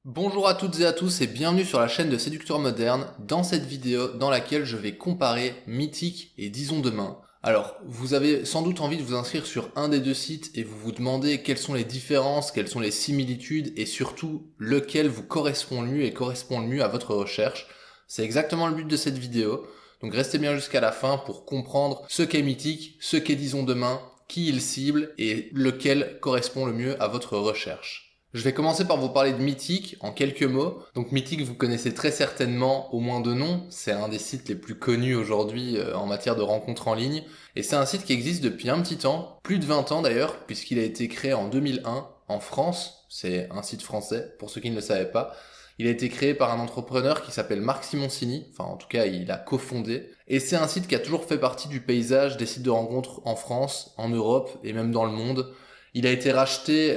Bonjour à toutes et à tous et bienvenue sur la chaîne de Séducteur Moderne dans cette vidéo dans laquelle je vais comparer Mythique et Disons Demain. Alors, vous avez sans doute envie de vous inscrire sur un des deux sites et vous vous demandez quelles sont les différences, quelles sont les similitudes et surtout lequel vous correspond le mieux et correspond le mieux à votre recherche. C'est exactement le but de cette vidéo, donc restez bien jusqu'à la fin pour comprendre ce qu'est Mythique, ce qu'est Disons Demain, qui il cible et lequel correspond le mieux à votre recherche. Je vais commencer par vous parler de Mythique en quelques mots. Donc Mythique, vous connaissez très certainement au moins de nom. C'est un des sites les plus connus aujourd'hui en matière de rencontres en ligne. Et c'est un site qui existe depuis un petit temps, plus de 20 ans d'ailleurs, puisqu'il a été créé en 2001 en France. C'est un site français, pour ceux qui ne le savaient pas. Il a été créé par un entrepreneur qui s'appelle Marc Simoncini. Enfin, en tout cas, il a cofondé. Et c'est un site qui a toujours fait partie du paysage des sites de rencontres en France, en Europe et même dans le monde. Il a été racheté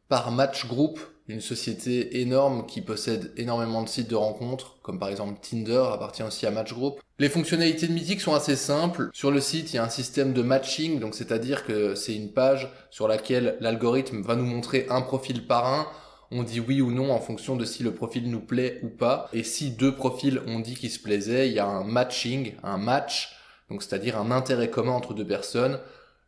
par Match Group, une société énorme qui possède énormément de sites de rencontres, comme par exemple Tinder appartient aussi à Match Group. Les fonctionnalités de Mythique sont assez simples. Sur le site, il y a un système de matching, donc c'est-à-dire que c'est une page sur laquelle l'algorithme va nous montrer un profil par un. On dit oui ou non en fonction de si le profil nous plaît ou pas. Et si deux profils ont dit qu'ils se plaisaient, il y a un matching, un match, donc c'est-à-dire un intérêt commun entre deux personnes.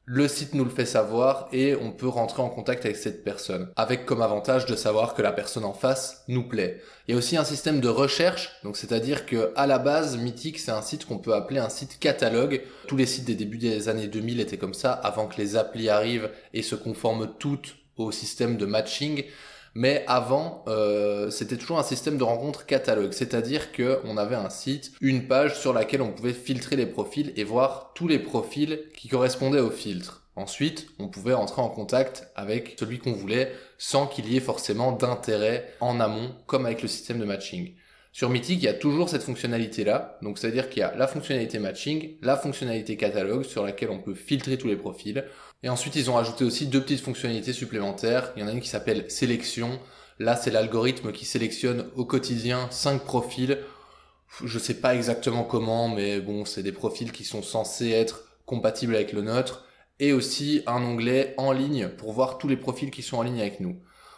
Le site nous le fait savoir et on peut rentrer en contact avec cette personne, avec comme avantage de savoir que la personne en face nous plaît. Il y a aussi un système de recherche, donc c'est-à-dire que à la base, Mythique, c'est un site qu'on peut appeler un site catalogue. Tous les sites des débuts des années 2000 étaient comme ça, avant que les applis arrivent et se conforment toutes au système de matching. Mais avant, c'était toujours un système de rencontre catalogue, c'est-à-dire qu'on avait un site, une page sur laquelle on pouvait filtrer les profils et voir tous les profils qui correspondaient au filtre. Ensuite, on pouvait entrer en contact avec celui qu'on voulait sans qu'il y ait forcément d'intérêt en amont, comme avec le système de matching. Sur Mythique, il y a toujours cette fonctionnalité-là, donc c'est-à-dire qu'il y a la fonctionnalité matching, la fonctionnalité catalogue sur laquelle on peut filtrer tous les profils. Et ensuite, ils ont ajouté aussi deux petites fonctionnalités supplémentaires. Il y en a une qui s'appelle sélection. Là, c'est l'algorithme qui sélectionne au quotidien 5 profils. Je sais pas exactement comment, mais bon, c'est des profils qui sont censés être compatibles avec le nôtre. Et aussi un onglet en ligne pour voir tous les profils qui sont en ligne avec nous.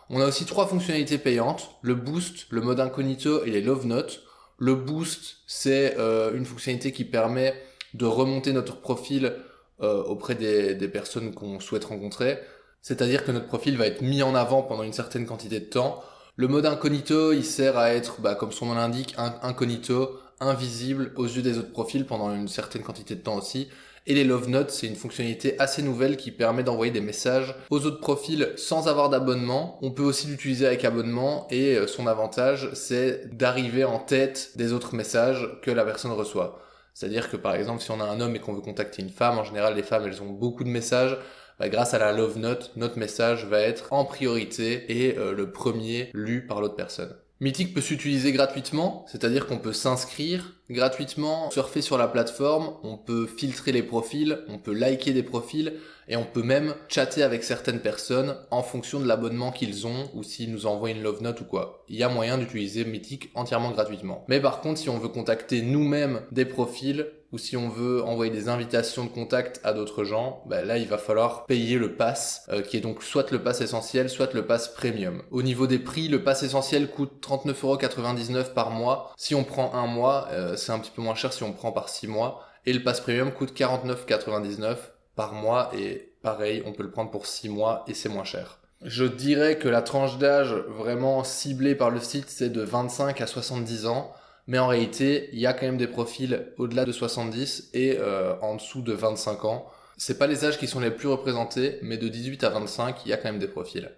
On a aussi 3 fonctionnalités payantes, le boost, le mode incognito et les love notes. Le boost, c'est une fonctionnalité qui permet de remonter notre profil auprès des personnes qu'on souhaite rencontrer. C'est-à-dire que notre profil va être mis en avant pendant une certaine quantité de temps. Le mode incognito, il sert à être, comme son nom l'indique, incognito, invisible aux yeux des autres profils pendant une certaine quantité de temps aussi. Et les Love Notes, c'est une fonctionnalité assez nouvelle qui permet d'envoyer des messages aux autres profils sans avoir d'abonnement. On peut aussi l'utiliser avec abonnement et son avantage, c'est d'arriver en tête des autres messages que la personne reçoit. C'est-à-dire que par exemple, si on a un homme et qu'on veut contacter une femme, en général les femmes elles ont beaucoup de messages, grâce à la Love Note, notre message va être en priorité et le premier lu par l'autre personne. Mythique peut s'utiliser gratuitement, c'est-à-dire qu'on peut s'inscrire gratuitement, surfer sur la plateforme, on peut filtrer les profils, on peut liker des profils et on peut même chatter avec certaines personnes en fonction de l'abonnement qu'ils ont ou s'ils nous envoient une love note ou quoi. Il y a moyen d'utiliser Mythique entièrement gratuitement. Mais par contre, si on veut contacter nous-mêmes des profils ou si on veut envoyer des invitations de contact à d'autres gens, là il va falloir payer le pass, qui est donc soit le pass essentiel, soit le pass premium. Au niveau des prix, le pass essentiel coûte 39,99€ par mois. Si on prend un mois, c'est un petit peu moins cher si on prend par 6 mois. Et le pass premium coûte 49,99€ par mois et pareil, on peut le prendre pour 6 mois et c'est moins cher. Je dirais que la tranche d'âge vraiment ciblée par le site, c'est de 25 à 70 ans. Mais en réalité, il y a quand même des profils au-delà de 70 et en dessous de 25 ans. C'est pas les âges qui sont les plus représentés, mais de 18 à 25, il y a quand même des profils.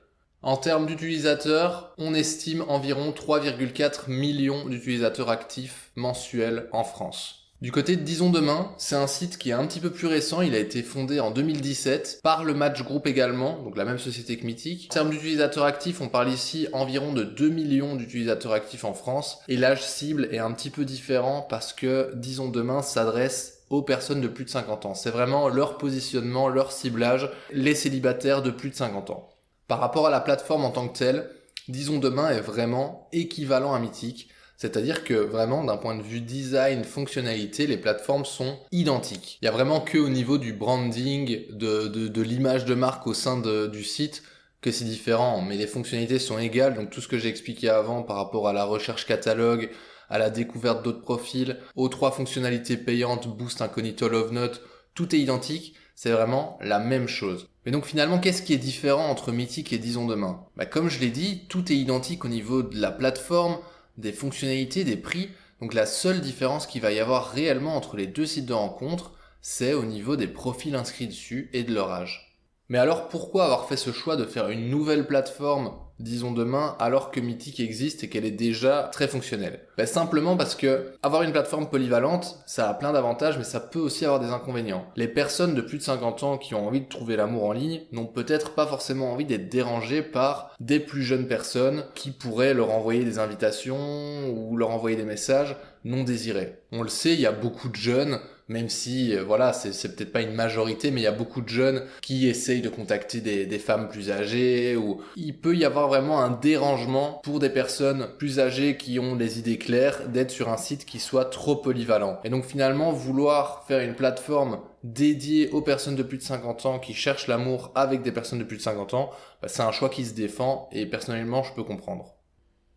En termes d'utilisateurs, on estime environ 3,4 millions d'utilisateurs actifs mensuels en France. Du côté de Disons Demain, c'est un site qui est un petit peu plus récent, il a été fondé en 2017 par le Match Group également, donc la même société que Mythique. En termes d'utilisateurs actifs, on parle ici environ de 2 millions d'utilisateurs actifs en France, et l'âge cible est un petit peu différent parce que Disons Demain s'adresse aux personnes de plus de 50 ans. C'est vraiment leur positionnement, leur ciblage, les célibataires de plus de 50 ans. Par rapport à la plateforme en tant que telle, Disons Demain est vraiment équivalent à Mythique. C'est-à-dire que vraiment, d'un point de vue design, fonctionnalité, les plateformes sont identiques. Il y a vraiment que au niveau du branding, de l'image de marque au sein du site, que c'est différent, mais les fonctionnalités sont égales, donc tout ce que j'ai expliqué avant par rapport à la recherche catalogue, à la découverte d'autres profils, aux 3 fonctionnalités payantes, Boost, Incognito, Love Note, tout est identique, c'est vraiment la même chose. Mais donc finalement, qu'est-ce qui est différent entre Mythic et Disons Demain ? Comme je l'ai dit, tout est identique au niveau de la plateforme, des fonctionnalités, des prix. Donc la seule différence qu'il va y avoir réellement entre les 2 sites de rencontre, c'est au niveau des profils inscrits dessus et de leur âge. Mais alors pourquoi avoir fait ce choix de faire une nouvelle plateforme, Disons Demain, alors que Mythic existe et qu'elle est déjà très fonctionnelle ? Simplement parce que avoir une plateforme polyvalente, ça a plein d'avantages, mais ça peut aussi avoir des inconvénients. Les personnes de plus de 50 ans qui ont envie de trouver l'amour en ligne n'ont peut-être pas forcément envie d'être dérangées par des plus jeunes personnes qui pourraient leur envoyer des invitations ou leur envoyer des messages non désirés. On le sait, il y a beaucoup de jeunes, même si, voilà, c'est peut-être pas une majorité, mais il y a beaucoup de jeunes qui essayent de contacter des femmes plus âgées, ou il peut y avoir vraiment un dérangement pour des personnes plus âgées qui ont les idées claires d'être sur un site qui soit trop polyvalent. Et donc finalement, vouloir faire une plateforme dédiée aux personnes de plus de 50 ans qui cherchent l'amour avec des personnes de plus de 50 ans, c'est un choix qui se défend, et personnellement, je peux comprendre.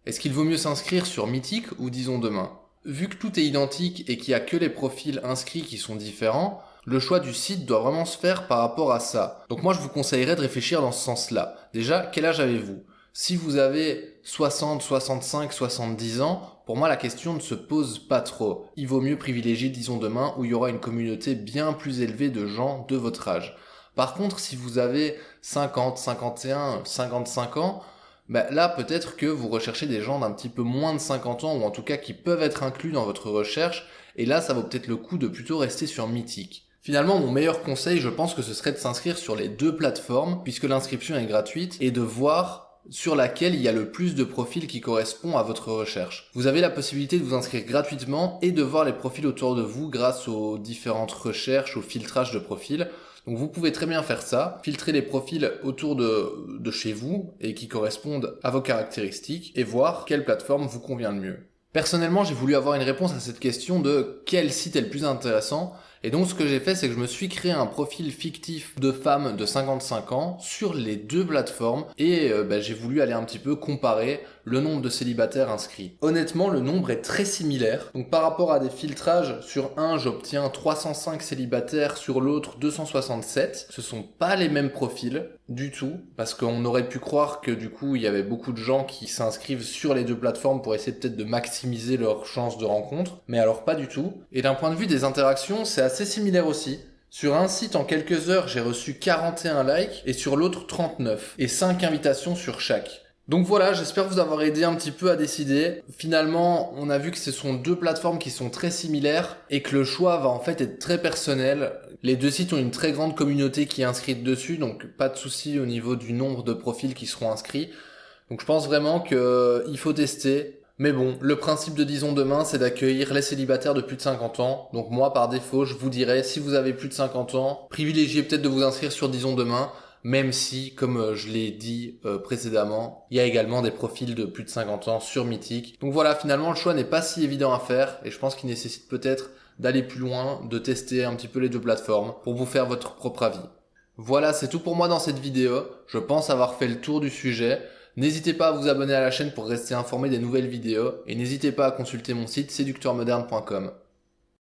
Est-ce qu'il vaut mieux s'inscrire sur Mythic ou Disons Demain ? Vu que tout est identique et qu'il n'y a que les profils inscrits qui sont différents, le choix du site doit vraiment se faire par rapport à ça. Donc moi je vous conseillerais de réfléchir dans ce sens-là. Déjà, quel âge avez-vous ? Si vous avez 60, 65, 70 ans, pour moi la question ne se pose pas trop. Il vaut mieux privilégier Disons Demain où il y aura une communauté bien plus élevée de gens de votre âge. Par contre, si vous avez 50, 51, 55 ans, là, peut-être que vous recherchez des gens d'un petit peu moins de 50 ans, ou en tout cas qui peuvent être inclus dans votre recherche, et là, ça vaut peut-être le coup de plutôt rester sur Mythic. Finalement, mon meilleur conseil, je pense que ce serait de s'inscrire sur les 2 plateformes, puisque l'inscription est gratuite, et de voir sur laquelle il y a le plus de profils qui correspondent à votre recherche. Vous avez la possibilité de vous inscrire gratuitement et de voir les profils autour de vous grâce aux différentes recherches, au filtrage de profils. Donc vous pouvez très bien faire ça, filtrer les profils autour de chez vous et qui correspondent à vos caractéristiques et voir quelle plateforme vous convient le mieux. Personnellement, j'ai voulu avoir une réponse à cette question de quel site est le plus intéressant. Et donc ce que j'ai fait, c'est que je me suis créé un profil fictif de femme de 55 ans sur les 2 plateformes et j'ai voulu aller un petit peu comparer le nombre de célibataires inscrits. Honnêtement, le nombre est très similaire. Donc par rapport à des filtrages, sur un, j'obtiens 305 célibataires, sur l'autre 267. Ce sont pas les mêmes profils du tout, parce qu'on aurait pu croire que du coup, il y avait beaucoup de gens qui s'inscrivent sur les 2 plateformes pour essayer peut-être de maximiser leurs chances de rencontre, mais alors pas du tout. Et d'un point de vue des interactions, c'est assez similaire aussi. Sur un site, en quelques heures, j'ai reçu 41 likes et sur l'autre 39 et 5 invitations sur chaque. Donc voilà, j'espère vous avoir aidé un petit peu à décider. Finalement, on a vu que ce sont 2 plateformes qui sont très similaires et que le choix va en fait être très personnel. Les 2 sites ont une très grande communauté qui est inscrite dessus, donc pas de souci au niveau du nombre de profils qui seront inscrits. Donc je pense vraiment qu'il faut tester. Mais bon, le principe de Disons Demain, c'est d'accueillir les célibataires de plus de 50 ans. Donc moi, par défaut, je vous dirais, si vous avez plus de 50 ans, privilégiez peut-être de vous inscrire sur Disons Demain, même si, comme je l'ai dit précédemment, il y a également des profils de plus de 50 ans sur Mythic. Donc voilà, finalement, le choix n'est pas si évident à faire, et je pense qu'il nécessite peut-être d'aller plus loin, de tester un petit peu les 2 plateformes, pour vous faire votre propre avis. Voilà, c'est tout pour moi dans cette vidéo. Je pense avoir fait le tour du sujet. N'hésitez pas à vous abonner à la chaîne pour rester informé des nouvelles vidéos et n'hésitez pas à consulter mon site séducteurmoderne.com.